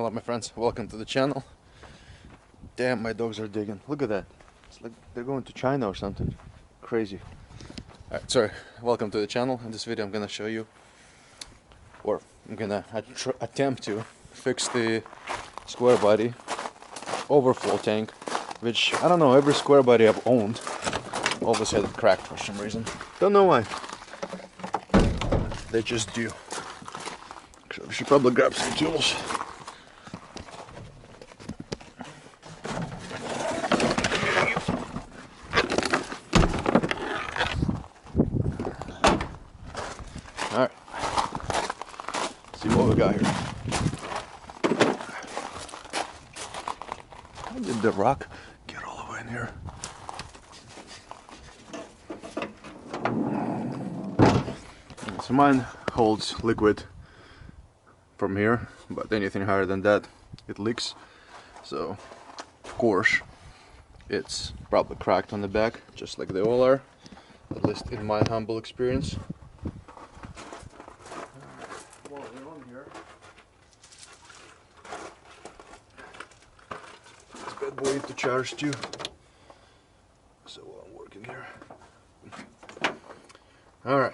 Hello my friends, welcome to the channel. Damn, my dogs are digging. Look at that. It's like they're going to China or something. Crazy. Alright, sorry. Welcome to the channel. In this video I'm gonna show you, or I'm gonna attempt to fix the square body overflow tank, which I don't know, every square body I've owned always had it cracked for some reason. Don't know why. They just do. So we should probably grab some tools. Alright. See what we got here. How did the rock get all the way in here? So mine holds liquid from here, but anything higher than that it leaks. So of course it's probably cracked on the back, just like they all are, at least in my humble experience. While we're on here, this bad boy to charge too. So while I'm working here, all right.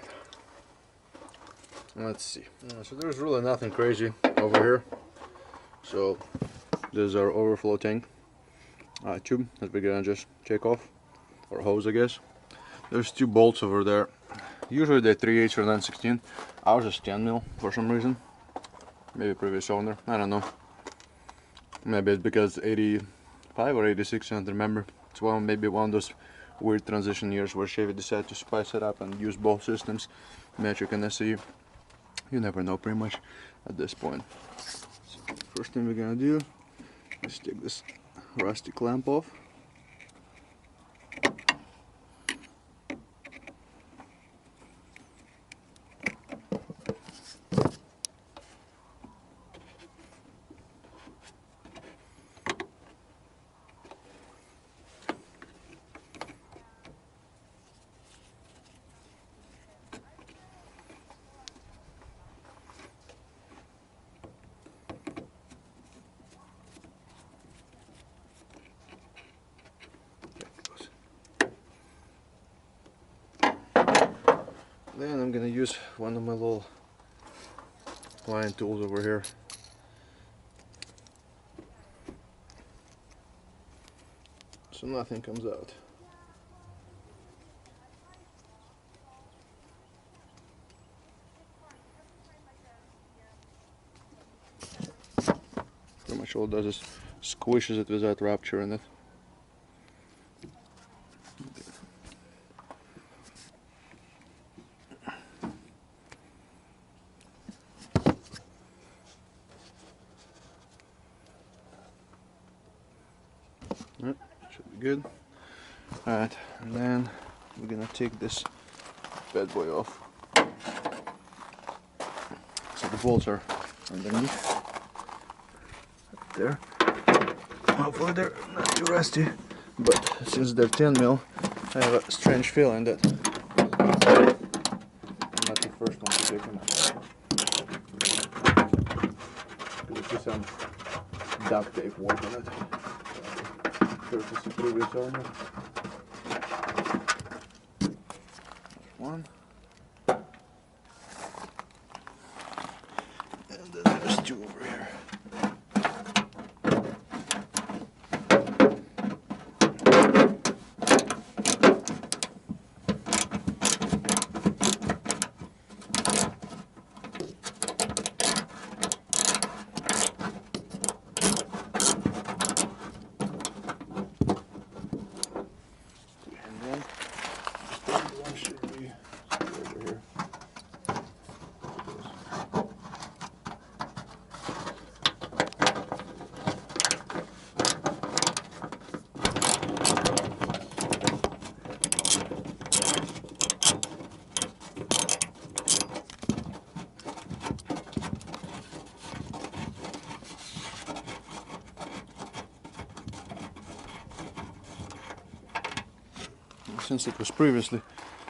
Let's see. So there's really nothing crazy over here. So this is our overflow tank tube that we're gonna just take off, or hose I guess. There's two bolts over there. Usually they're 3/8 or 9/16. Ours is 10 mil for some reason. Maybe previous owner, I don't know. Maybe it's because 85 or 86, I don't remember. It's maybe one of those weird transition years where Chevy decided to spice it up and use both systems, metric and SE. You never know pretty much at this point. So first thing we're gonna do is take this rusty clamp off. Then I'm gonna use one of my little line tools over here. So nothing comes out. Pretty much all it does is squishes it without rupturing it. Alright, should be good. Alright, and then we're gonna take this bad boy off. So the bolts are underneath. Right there. Hopefully they're not too rusty, but since they're 10 mil, I have a strange feeling that I'm not the first one to take them out. You see some duct tape work on it. Versus the previous owner. There's one. And then there's two over here. Since it was previously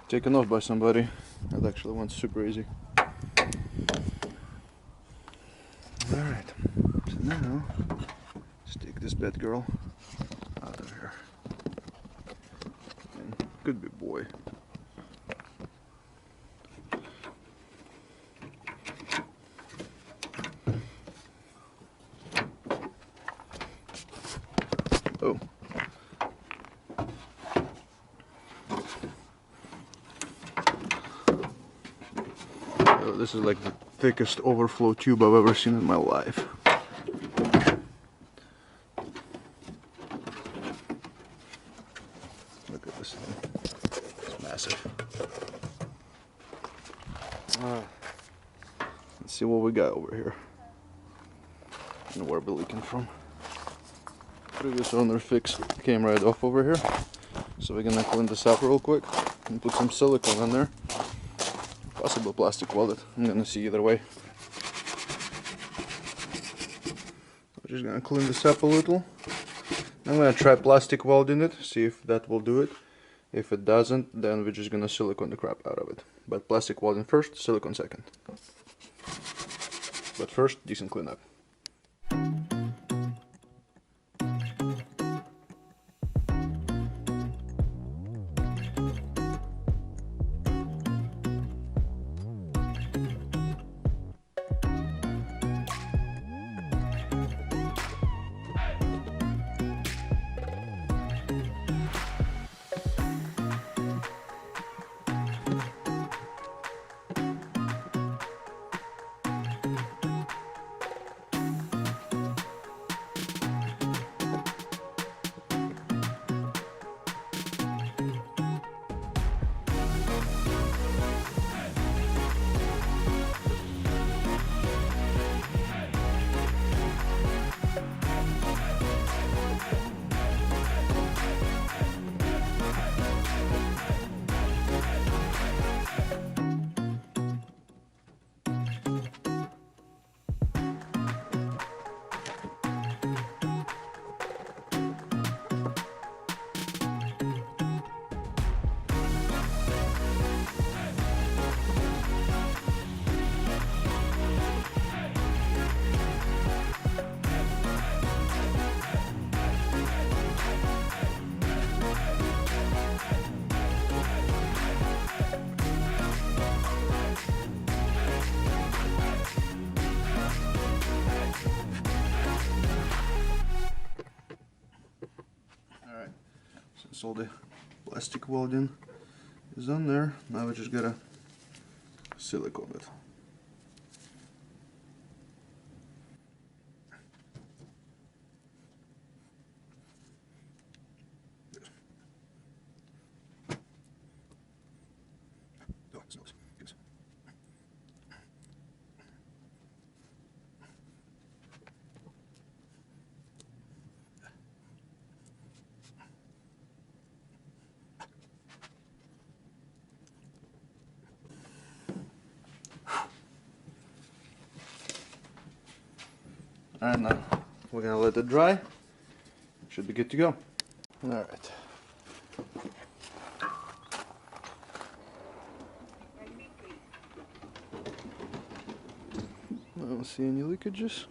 taken off by somebody, that actually went super easy. Alright, so now Now, let's take this bad girl out of here. And good big boy. Oh. Oh, this is like the thickest overflow tube I've ever seen in my life. Look at this thing. It's massive. Let's see what we got over here. And where we're leaking from. Previous owner fix came right off over here. So we're gonna clean this up real quick and put some silicone in there. Possible plastic wallet. I'm gonna see either way. We're just gonna clean this up a little. I'm gonna try plastic welding it, see if that will do it. If it doesn't, then we're just gonna silicone the crap out of it. But plastic welding first, silicone second. But first, decent cleanup. Since all the plastic welding is on there, now we just gotta silicone it. Oh, it smells good. And now we're gonna let it dry. Should be good to go. Alright. I don't see any leakages.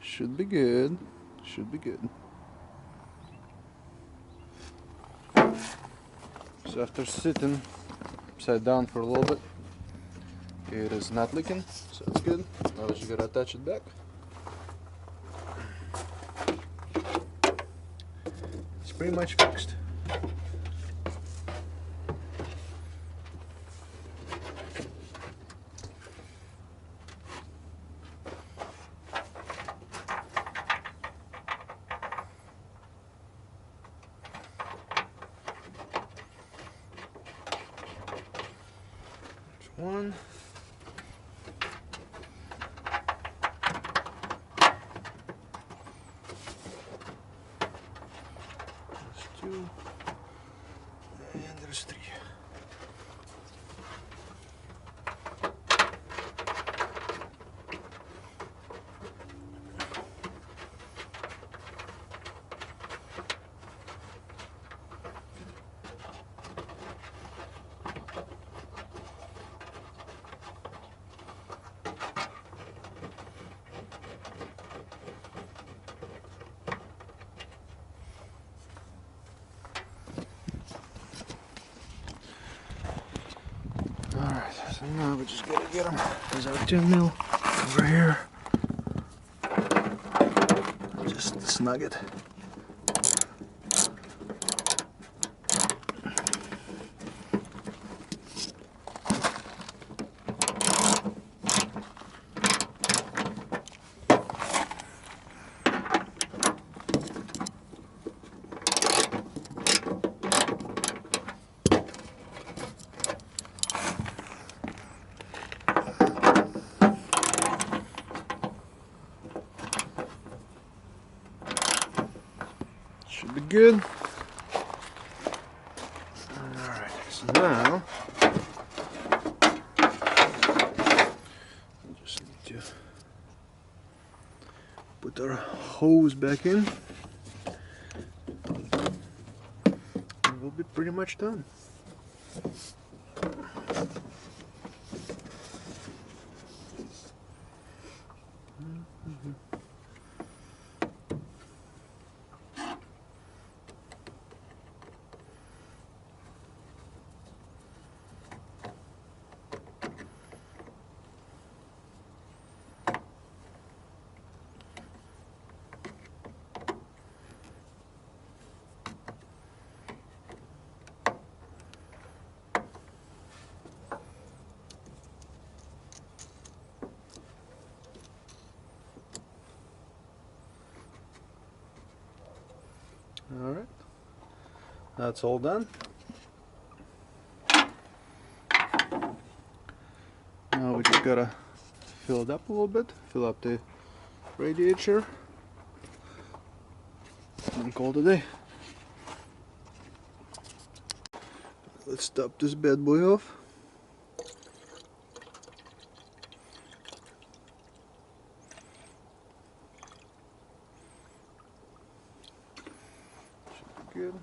Should be good. Should be good. So after sitting upside down for a little bit, it is not leaking, so it's good. Now we just gotta attach it back. It's pretty much fixed. There's one. Two, and there's three. Now we just gotta get them. There's our 10 mil over here. Just snug it. Should be good. Alright, so now we just need to put our hose back in and we'll be pretty much done. Alright, that's all done. Now we just gotta fill it up a little bit, fill up the radiator, and call it a day. Let's top this bad boy off. Good.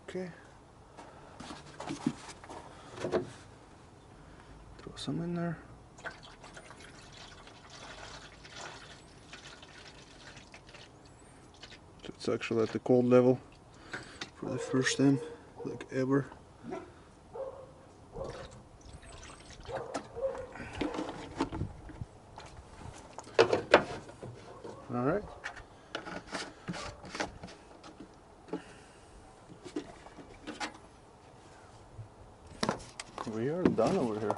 Okay. Throw some in there. So it's actually at the cold level. For the first time, like ever. Alright. We are done over here.